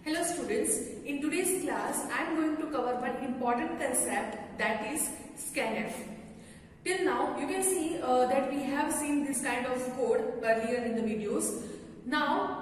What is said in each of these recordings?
Hello students, in today's class I am going to cover one important concept, that is scanf. Till now you can see that we have seen this kind of code earlier in the videos. Now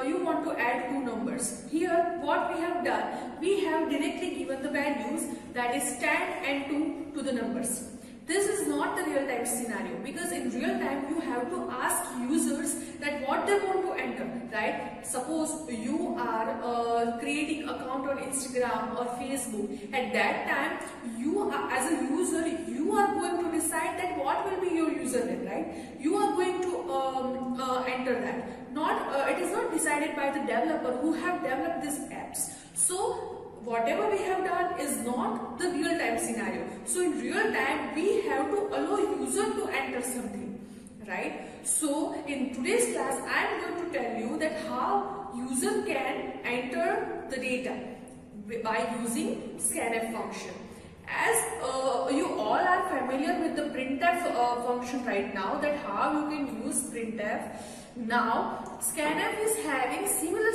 you want to add two numbers. Here what we have done, we have directly given the values, that is 10 and 2 to the numbers. This is not the real time scenario, because in real time you have to ask users that what they want to enter, right? Suppose you are creating account on Instagram or Facebook. At that time, you are, as a user, you are going to decide that what will be your username, right? You are going to enter that. Not it is not decided by the developer who have developed these apps. So whatever we have done is not the real time scenario. So in real time we have to allow user to enter something, right? So in today's class I am going to tell you that how user can enter the data by using scanf function. As you all are familiar with the printf function right now, that how you can use printf. Now scanf is having similar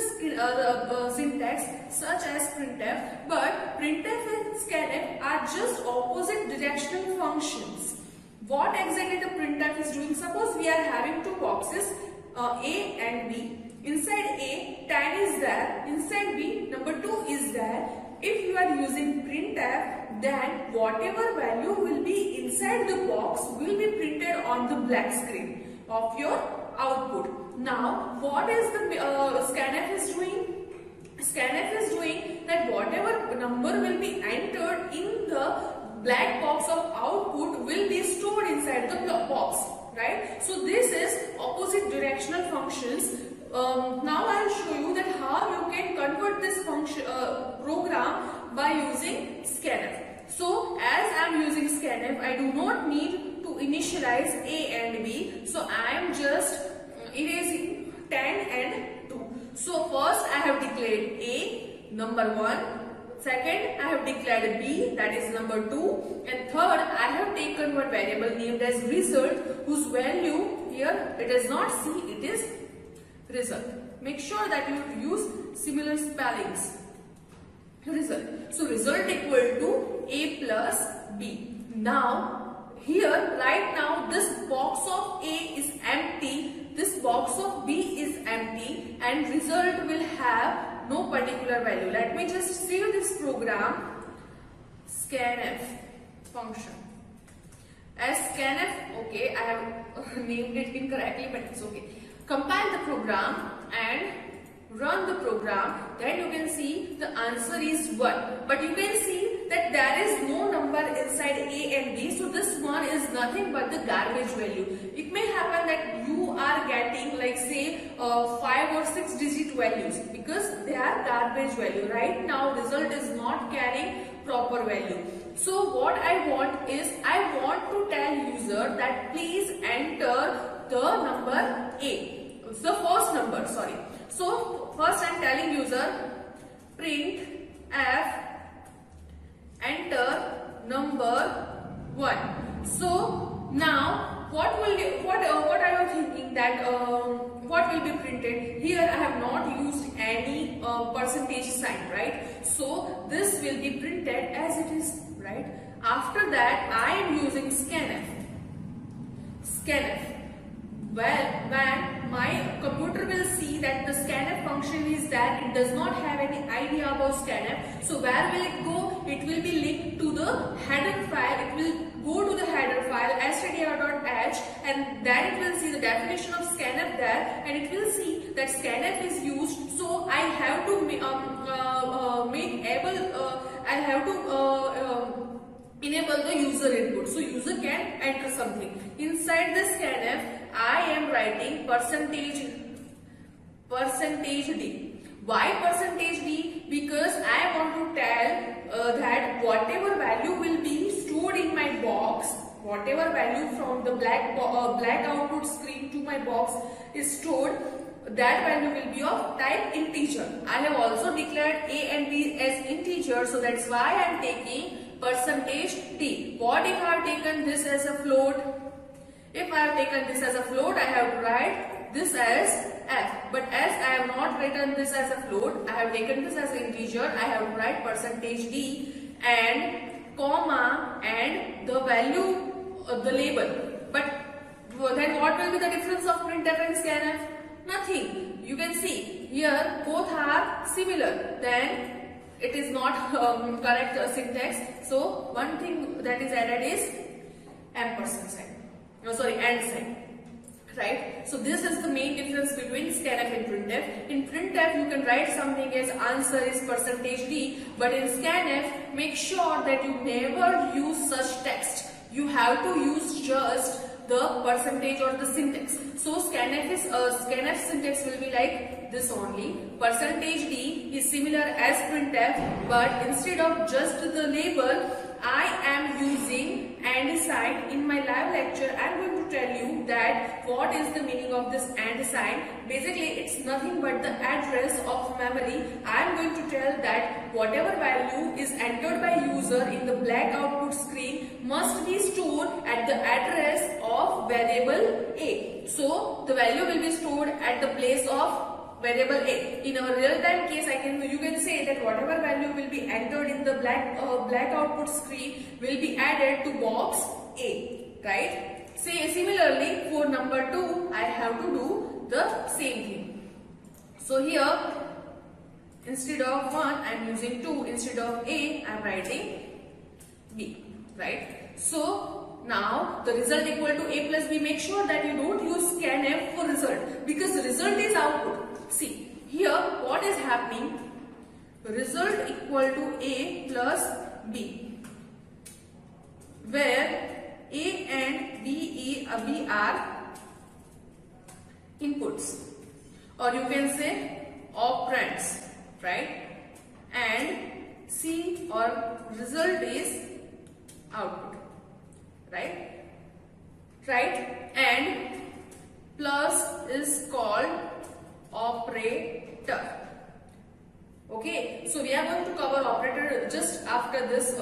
syntax such as printf, but printf and scanf are just opposite directional functions. What exactly the printf is doing? Suppose we are having two boxes, A and B. Inside A, 10 is there. Inside B, number 2 is there. If you are using printf, then whatever value will be inside the box will be printed on the black screen of your output. Now, what is the scanf is doing? Scanf is doing that whatever number will be entered in the black box of output will be stored inside the box, right? So this is opposite directional functions. Now I will show you that how you can convert this function program by using scanf. So as I am using scanf, I do not need to initialize A and B. So I am just erasing 10 and 2. So first I have declared A, number 1. Second, I have declared B, that is number 2. And third, I have taken one variable named as result, whose value here it is not C, it is result. Make sure that you use similar spellings. Result. So result equal to A plus B. Now here right now this box of A is empty, this box of B is empty, and result will have no particular value. Let me just save this program, scanf function as scanf. Okay, I have named it incorrectly, but it's okay. Compile the program and run the program. Then you can see the answer is 1. But you can see that there is no number inside A and B. So this one is nothing but the garbage value. It may happen that you are getting like say 5 or 6 digit values because they are garbage value. Right now result is not carrying proper value. So what I want is, I want to tell user that please enter the number A. The first number, sorry. So first I am telling user print f enter number 1. So now what are you thinking that what will be printed? Here I have not used any percentage sign, right? So this will be printed as it is, right? After that, I am using scanf. Scanf. Well, when my computer will see that the scanf function is there, it does not have any idea about scanf. So where will it go? It will be linked to the header file. It will go to the header file stdio.h, and then it will see the definition of scanf there, and it will see that scanf is used. So I have to enable the user input, so user can enter something inside the scanf. I am writing percentage D. Why percentage D? Because I want to tell that whatever value will be stored in my box, whatever value from the black output screen to my box is stored, that value will be of type integer. I have also declared A and B as integer, so that's why I am taking percentage D. What if I have taken this as a float? If I have taken this as a float, I have to write this as F. But as I have not written this as a float, I have taken this as an integer, I have to write percentage D and comma and the value of the label. But then what will be the difference of printf and scanf? Nothing. You can see here both are similar. Then it is not correct syntax. So one thing that is added is ampersand sign. No, sorry, and sign. Right? So this is the main difference between scanf and printf. In printf you can write something as answer is percentage D, but in scanf make sure that you never use such text. You have to use just the percentage or the syntax. So scanf syntax will be like this only. Percentage D is similar as printf, but instead of just the label, I am using and sign. In my live lecture, I am going to tell you that what is the meaning of this and sign. Basically, it's nothing but the address of memory. I am going to tell that whatever value is entered by user in the black output screen must be stored at the address of variable A. So the value will be stored at the place of variable A. In our real-time case, you can say that whatever value will be entered in the black output screen will be added to box A, right? Say similarly for number 2, I have to do the same thing. So here, instead of 1, I am using 2. Instead of A, I am writing B, right? So now the result equal to A plus B. Make sure that you don't use scanf for result, because result is output. See, here what is happening? Result equal to A plus B, where A and B are inputs, or you can say operands, right? And C or result is output, right? Right? And plus is called operator. Okay, so we are going to cover operator just after this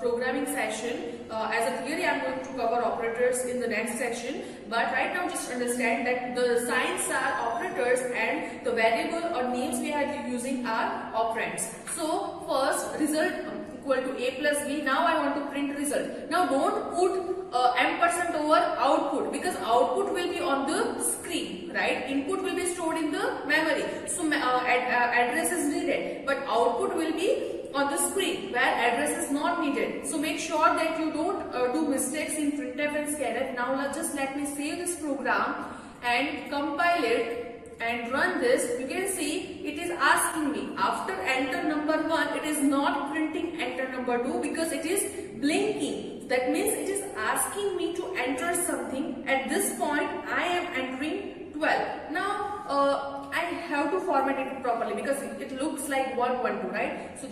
programming session. As a theory, I am going to cover operators in the next section. But right now, just understand that the signs are operators and the variable or names we are using are operands. So first, result equal to A plus B. Now I want to print result. Now don't put ampersand over output, because output will be on the screen, right? Input will be stored in the memory, so address is needed, but output will be on the screen where address is not needed. So make sure that you don't do mistakes in printf and scanf. Now just let me save this program and compile it and run this. You can see it is asking me after enter number 1, it is not printing enter number 2 because it is blinking. That means it is asking me to enter something. At this point, I am entering 12. Now, I have to format it properly because it looks like 112, right? So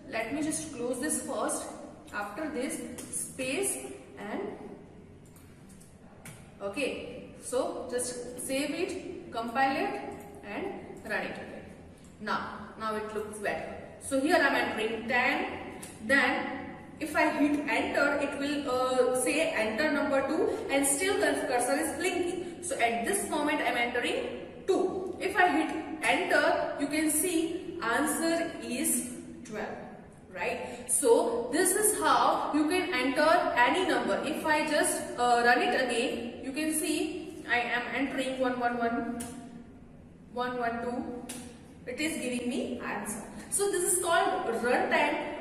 let me just close this first. After this, space and okay. So just save it, compile it, and run it again. Now it looks better. So here I am entering 10. Then if I hit enter, it will say enter number 2 and still the cursor is blinking. So at this moment I am entering 2. If I hit enter, you can see answer is 12, right? So this is how I just run it again, you can see I am entering 111, 112. It is giving me answer. So this is called runtime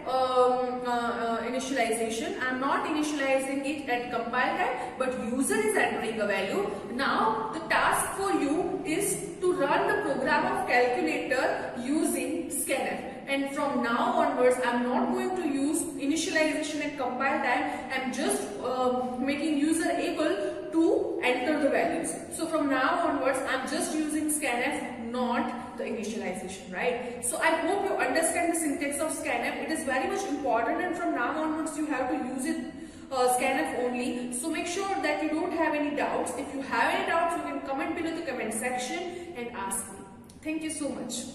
initialization. I am not initializing it at compile time, but user is entering a value. Now the task for you is to run the program of calculator using scanf. And from now onwards, I am not going to use initialization at compile time. I am just making user able to enter the values. So from now onwards, I am just using scanf, not the initialization, right? So I hope you understand the syntax of scanf. It is very much important, and from now onwards you have to use it scanf only. So make sure that you don't have any doubts. If you have any doubts, you can comment below the comment section and ask me. Thank you so much.